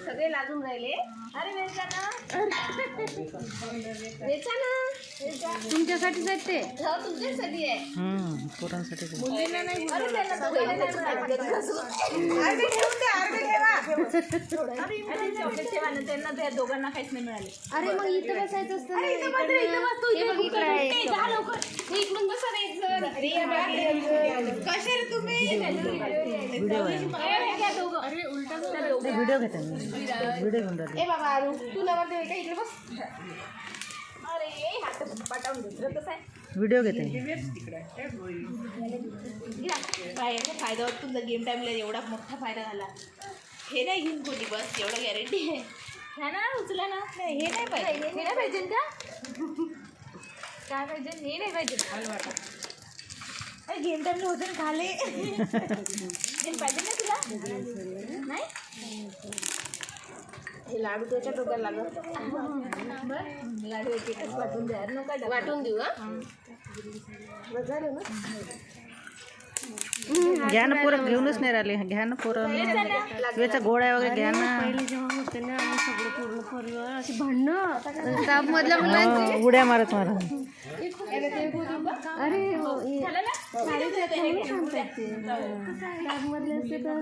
सगळे लाजून राहिले. अरे वेचा ना तुमच्यासाठीच आहेत ते. हो तुमच्यासाठी आहे. पोरांसाठी मुलींना नाही. अरे त्यांना दोघांना नाही चॉकलेट ठेवा ना. त्यांना त्या दोघांना काहीच नाही मिळाले. अरे मग इथं बसायचं असतं ना. जा लवकर. इकडून बसा ना एक जण. कसे रे तुम्ही? अरे उलटा व्हिडिओ घेते व्हिडिओ घेऊन राहिले. ए बाबा अरू तू नवर दे का इकडे बस. अरे हात पाटावून घेतलं कसं आहे. व्हिडिओ घेते. याचा फायदा होतो तुमचा गेम टाईमला एवढा मोठा फायदा झाला. हे नाही घेऊन कोणी बस एवढं गॅरंटी आहे. ह्या ना उचला ना. नाही हे नाही पाहिजे. हे नाही पाहिजे का काय पाहिजे. हे नाही पाहिजे. अरे गेम टाईमला होतं ना खाले. गेम पाहिजे ना तुला नाही. हे लाडू त्याच्या डोक्याला लागत. लाडू एक एकच वाटून द्या. नका वाटून देऊ. बस झालं ना. घ्या ना पोरं घेऊनच नाही राहिले. घ्या ना पोरं याचा गोळ्या वगैरे घ्या ना. पहिले जेव्हा होते ना आम्ही सगळं पूर्ण परिवार अशी भांडणं स्टाफमधल्या मुलांची. उड्या मारत मारत. अरे हो स्टाफमधले असते तर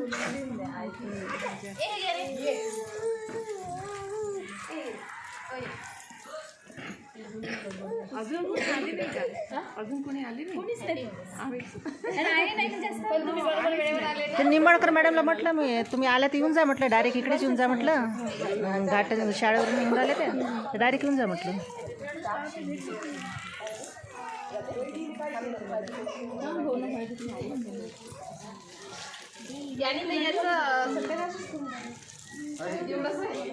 अजून आली नाही का? अजून कोणी आली नाही. कोणीच नाही. तुम्ही बरोबर वेळेवर आले. ते निंबाळकर मॅडमला म्हटलं मी तुम्ही आल्या तर येऊन जा म्हटलं. डायरेक्ट इकडेच येऊन जा म्हटलं. घाट शाळेवरून येऊन राहिले ते डायरेक्ट येऊन जा म्हटलं. याने नाही याचं सत्यानाशच करून एवढंच आहे.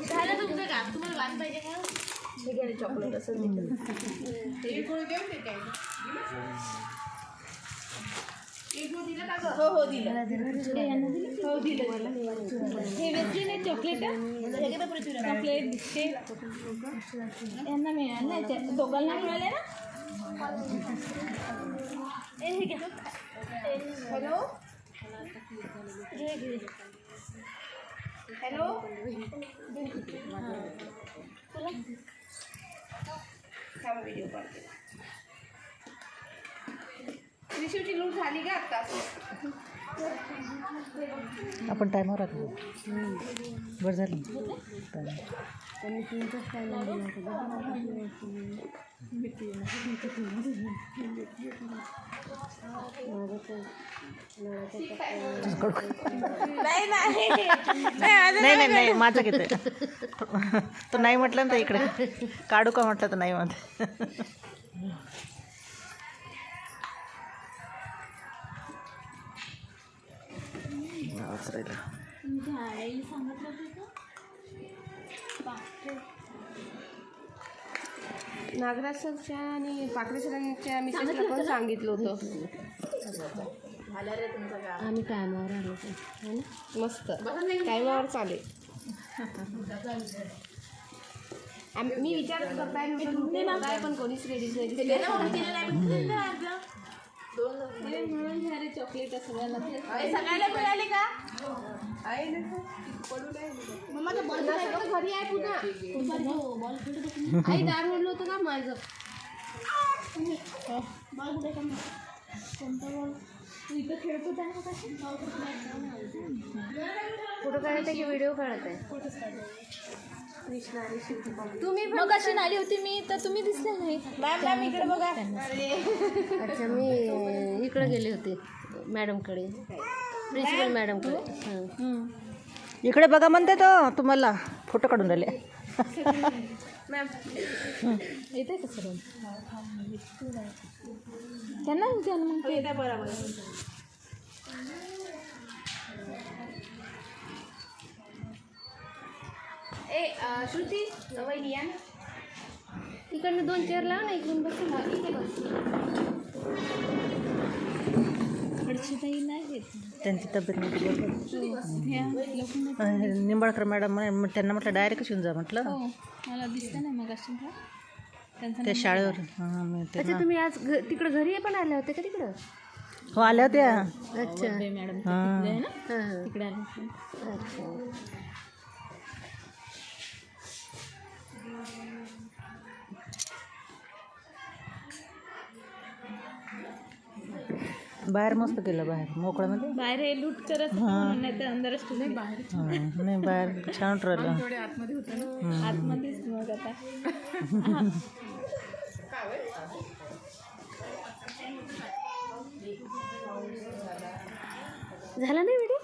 झालं तुमचं काम. तुम्हाला वाद पाहिजे का? ठीक आहे चॉकलेट असं हो हो दिलं. हो दिलं. हे वेगळे नाही चॉकलेट. चॉकलेट बिस्किट यांना मिळालं नाही. दोघांना मिळाले ना. हॅलो हॅलो व्हिडिओ कॉल केला. रिशिवची लूट झाली का आता? आपण टायमावर आलो. बरं झालं. त्यांनी 3 तास टाईम दिला नाही नाही नाही माझं घेते. तो नाही म्हटलं ना तर इकडे काढू का म्हटलं तर नाही म्हणते. नागराज सरच्या आणि पाकरे सरांच्या मिसेसला पण सांगितलं होतं. आम्ही टायमावर आलो होतो. मस्त टायमावर चालेल. मी विचारत करताय काय पण कोणीच रेडीच नाही. चॉकलेट सगळ्याला मिळाले का? घरी आहे पुन्हा. आई दार ओढलं होतं का माझं. इथं खेळतो फोटो काढत आहे की व्हिडिओ काढत आहे. तुम्ही मग अशी नाली होती मी तर तुम्ही दिसले नाही. मॅम इकडे बघा. अच्छा मी इकडे गेले होते मॅडमकडे प्रिन्सिपल मॅडमकडे. इकडे बघा म्हणते तो तुम्हाला फोटो काढून राहिले. मॅम येते का सर? त्यांना मग येते बरोबर. श्रुती वहिनी या ना. इकडनं 2 चेअर लाव ना. इकडून बस. इथे बस. त्यांची तब्येत नव्हती. निंबाळकर मॅडम त्यांना म्हटलं डायरेक्टच येऊन जा म्हटलं. मला दिसतं नाही मग त्या शाळेवर. अच्छा तुम्ही आज तिकडं घरी पण आले होते का तिकडं? हो आल्या होत्या. अच्छा मॅडम हां. आहे ना हां तिकडे आले होते. अच्छा बाहेर मस्त केलं, बाहेर मोकळ्यामध्ये. बाहेर हे लूट करत होते म्हणून, नाही तर अंदरच ठेवले. बाहेर नाही बाहेर छान राहिलं. आतमध्येच मग आता झाला नाही व्हिडिओ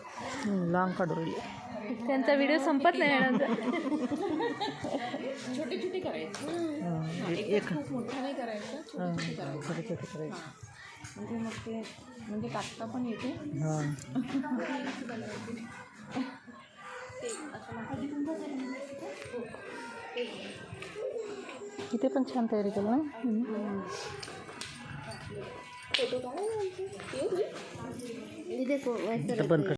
लॉंग काढू राहिली. त्यांचा व्हिडिओ संपत नाही मॅडमचा. एक मोठा नाही करायचा, छोटे छोटे करायचे. म्हणजे मग ते म्हणजे कापता पण येते. हां इथे पण छान तयारी केलं ना. ये देखो वैसे बंद कर.